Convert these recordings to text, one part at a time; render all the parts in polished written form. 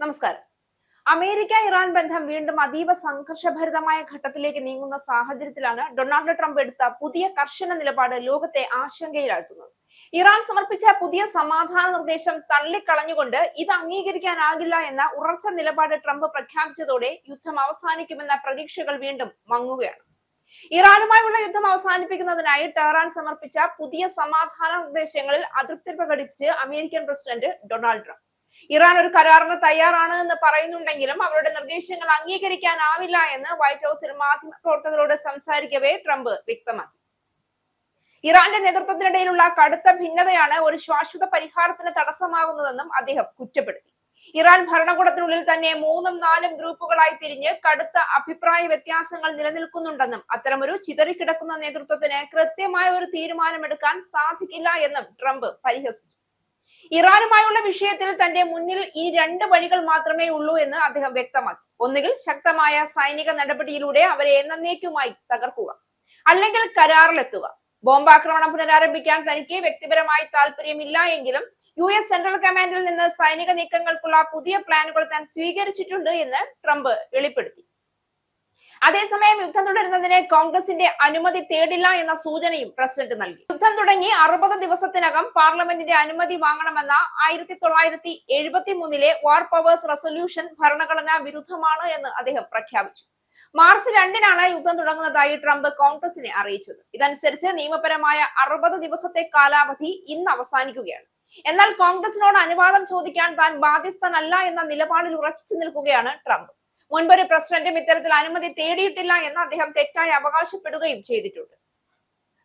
നമസ്കാരം. America Iran ബന്ധം വീണ്ടും അതീവ സംഘർഷഭരിതമായ ഘട്ടത്തിലേക്ക് നീങ്ങുന്ന സാഹചര്യത്തിലാണ് ഡൊണാൾഡ് ട്രംപ് എടുത്ത പുതിയ കർശന നിലപാട് ലോകത്തെ ആശങ്കയിലാഴ്ത്തുന്നത്. ഇറാൻ സമർപ്പിച്ച പുതിയ സമാധാന നിർദ്ദേശം തള്ളിക്കളഞ്ഞുകൊണ്ട് ഇത് അംഗീകരിക്കാനാകില്ല എന്ന ഉറച്ച നിലപാട് ട്രംപ് പ്രഖ്യാപിച്ചതോടെ യുദ്ധം അവസാനിക്കുമെന്ന പ്രതീക്ഷകൾ വീണ്ടും മങ്ങുകയാണ്. ഇറാനുമായുള്ള യുദ്ധം അവസാനിപ്പിക്കുന്നതിനായി ടെഹ്റാൻ സമർപ്പിച്ച പുതിയ സമാധാന നിർദ്ദേശങ്ങളിൽ അതൃപ്തി പ്രകടിപ്പിച്ച് American president Donald Trump. Iran ഒരു കരാറിന് തയ്യാറാണ് എന്ന് പറയുന്നുണ്ടെങ്കിലും അവരുടെ നിർദ്ദേശങ്ങൾ അംഗീകരിക്കാനാവില്ല എന്ന് വൈറ്റ് ഹൌസിൽ മാധ്യമപ്രവർത്തകരോട് സംസാരിക്കവേ ട്രംപ് വ്യക്തമാക്കി. ഇറാന്റെ നേതൃത്വത്തിനിടയിലുള്ള കടുത്ത ഭിന്നതയാണ് ഒരു ശാശ്വത പരിഹാരത്തിന് തടസ്സമാകുന്നതെന്നും അദ്ദേഹം കുറ്റപ്പെടുത്തി. ഇറാൻ ഭരണകൂടത്തിനുള്ളിൽ തന്നെ 3ഉം 4ഉം ഗ്രൂപ്പുകളായി തിരിഞ്ഞ് കടുത്ത അഭിപ്രായ വ്യത്യാസങ്ങൾ നിലനിൽക്കുന്നുണ്ടെന്നും അത്തരമൊരു ചിതറിക്കിടക്കുന്ന നേതൃത്വത്തിന് കൃത്യമായ ഒരു തീരുമാനമെടുക്കാൻ സാധിക്കില്ല എന്നും ട്രംപ് പരിഹസിച്ചു. ഇറാനുമായുള്ള വിഷയത്തിൽ തന്റെ മുന്നിൽ ഈ 2 വഴികൾ മാത്രമേ ഉള്ളൂ എന്ന് അദ്ദേഹം വ്യക്തമാക്കി. ഒന്നുകിൽ ശക്തമായ സൈനിക നടപടിയിലൂടെ അവരെ എന്നേക്കുമായി തകർക്കുക, അല്ലെങ്കിൽ കരാറിലെത്തുക. ബോംബാക്രമണം പുനരാരംഭിക്കാൻ തനിക്ക് വ്യക്തിപരമായി താല്പര്യമില്ല എങ്കിലും US സെൻട്രൽ കമാൻഡിൽ നിന്ന് സൈനിക നീക്കങ്ങൾക്കുള്ള പുതിയ പ്ലാനുകൾ താൻ സ്വീകരിച്ചിട്ടുണ്ട് എന്ന് ട്രംപ് വെളിപ്പെടുത്തി. അതേസമയം യുദ്ധം തുടരുന്നതിന് കോൺഗ്രസിന്റെ അനുമതി തേടില്ല എന്ന സൂചനയും പ്രസിഡന്റ് നൽകി. യുദ്ധം തുടങ്ങി 60 ദിവസത്തിനകം പാർലമെന്റിന്റെ അനുമതി വാങ്ങണമെന്ന 1973 വാർ പവേഴ്സ് റെസൊല്യൂഷൻ ഭരണഘടനാ വിരുദ്ധമാണ് എന്ന് അദ്ദേഹം പ്രഖ്യാപിച്ചു. മാർച്ച് 2-നാണ് യുദ്ധം തുടങ്ങുന്നതായി ട്രംപ് കോൺഗ്രസിനെ അറിയിച്ചത്. ഇതനുസരിച്ച് നിയമപരമായ 60 ദിവസത്തെ കാലാവധി ഇന്ന് അവസാനിക്കുകയാണ്. എന്നാൽ കോൺഗ്രസിനോട് അനുവാദം ചോദിക്കാൻ താൻ ബാധ്യസ്ഥനല്ല എന്ന നിലപാടിൽ ഉറച്ചു നിൽക്കുകയാണ് ട്രംപ്. മുൻപൊരു പ്രസിഡന്റും ഇത്തരത്തിൽ അനുമതി തേടിയിട്ടില്ല എന്ന് അദ്ദേഹം തെറ്റായി അവകാശപ്പെടുകയും ചെയ്തിട്ടുണ്ട്.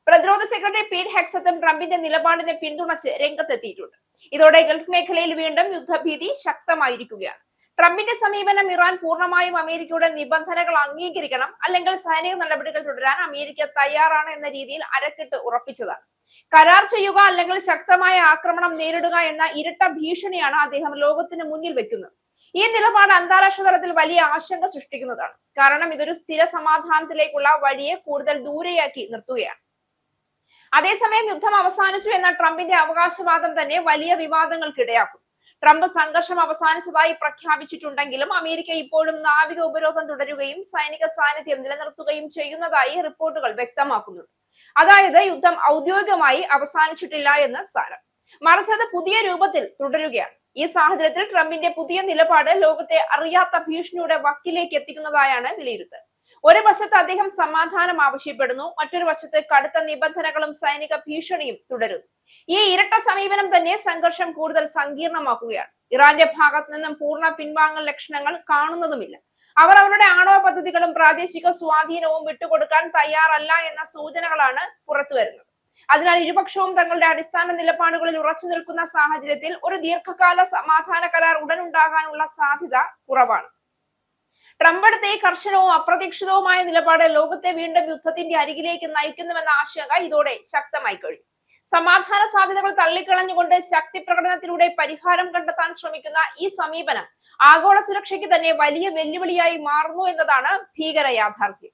പ്രതിരോധ സെക്രട്ടറി പീറ്റ് ഹെക്സത്തും ട്രംപിന്റെ നിലപാടിനെ പിന്തുണച്ച് രംഗത്തെത്തിയിട്ടുണ്ട്. ഇതോടെ ഗൾഫ് മേഖലയിൽ വീണ്ടും യുദ്ധഭീതി ശക്തമായിരിക്കുകയാണ്. ട്രംപിന്റെ സമീപനം ഇറാൻ പൂർണ്ണമായും അമേരിക്കയുടെ നിബന്ധനകൾ അംഗീകരിക്കണം, അല്ലെങ്കിൽ സൈനിക നടപടികൾ തുടരാൻ അമേരിക്ക തയ്യാറാണ് എന്ന രീതിയിൽ അരക്കിട്ട് ഉറപ്പിച്ചതാണ്. കരാർ ചെയ്യുക അല്ലെങ്കിൽ ശക്തമായ ആക്രമണം നേരിടുക എന്ന ഇരട്ട ഭീഷണിയാണ് അദ്ദേഹം ലോകത്തിന് മുന്നിൽ വെക്കുന്നത്. ഈ നിലപാട് അന്താരാഷ്ട്ര തലത്തിൽ വലിയ ആശങ്ക സൃഷ്ടിക്കുന്നതാണ്. കാരണം ഇതൊരു സ്ഥിര സമാധാനത്തിലേക്കുള്ള വഴിയെ കൂടുതൽ ദൂരെയാക്കി നിർത്തുകയാണ്. അതേസമയം യുദ്ധം അവസാനിച്ചു എന്ന ട്രംപിന്റെ അവകാശവാദം തന്നെ വലിയ വിവാദങ്ങൾക്കിടയാക്കും. ട്രംപ് സംഘർഷം അവസാനിച്ചതായി പ്രഖ്യാപിച്ചിട്ടുണ്ടെങ്കിലും അമേരിക്ക ഇപ്പോഴും നാവിക ഉപരോധം തുടരുകയും സൈനിക സാന്നിധ്യം നിലനിർത്തുകയും ചെയ്യുന്നതായി റിപ്പോർട്ടുകൾ വ്യക്തമാക്കുന്നുണ്ട്. അതായത് യുദ്ധം ഔദ്യോഗികമായി അവസാനിച്ചിട്ടില്ല എന്ന് സാരം, മറിച്ച് അത് പുതിയ രൂപത്തിൽ തുടരുകയാണ്. ഈ സാഹചര്യത്തിൽ ട്രംപിന്റെ പുതിയ നിലപാട് ലോകത്തെ അറിയാത്ത ഭീഷണിയുടെ വക്കിലേക്ക് എത്തിക്കുന്നതായാണ് വിലയിരുത്തൽ. ഒരു വശത്ത് അദ്ദേഹം സമാധാനം ആവശ്യപ്പെടുന്നു, മറ്റൊരു വശത്ത് കടുത്ത നിബന്ധനകളും സൈനിക ഭീഷണിയും തുടരുന്നു. ഈ ഇരട്ട സമീപനം തന്നെ സംഘർഷം കൂടുതൽ സങ്കീർണമാക്കുകയാണ്. ഇറാന്റെ ഭാഗത്തു നിന്നും പൂർണ്ണ പിൻവാങ്ങൽ ലക്ഷണങ്ങൾ കാണുന്നതുമില്ല. അവർ അവരുടെ ആണവ പദ്ധതികളും പ്രാദേശിക സ്വാധീനവും വിട്ടുകൊടുക്കാൻ തയ്യാറല്ല എന്ന സൂചനകളാണ് പുറത്തുവരുന്നത്. അതിനാൽ ഇരുപക്ഷവും തങ്ങളുടെ അടിസ്ഥാന നിലപാടുകളിൽ ഉറച്ചു നിൽക്കുന്ന സാഹചര്യത്തിൽ ഒരു ദീർഘകാല സമാധാന കരാർ ഉടൻ ഉണ്ടാകാനുള്ള സാധ്യത കുറവാണ്. ട്രംപ് എടുത്ത ഈ കർശനവും അപ്രതീക്ഷിതവുമായ നിലപാട് ലോകത്തെ വീണ്ടും യുദ്ധത്തിന്റെ അരികിലേക്ക് നയിക്കുന്നുവെന്ന ആശങ്ക ഇതോടെ ശക്തമായി കഴിഞ്ഞു. സമാധാന സാധ്യതകൾ തള്ളിക്കളഞ്ഞുകൊണ്ട് ശക്തി പ്രകടനത്തിലൂടെ പരിഹാരം കണ്ടെത്താൻ ശ്രമിക്കുന്ന ഈ സമീപനം ആഗോള സുരക്ഷയ്ക്ക് തന്നെ വലിയ വെല്ലുവിളിയായി മാറുന്നു എന്നതാണ് ഭീകര യാഥാർത്ഥ്യം.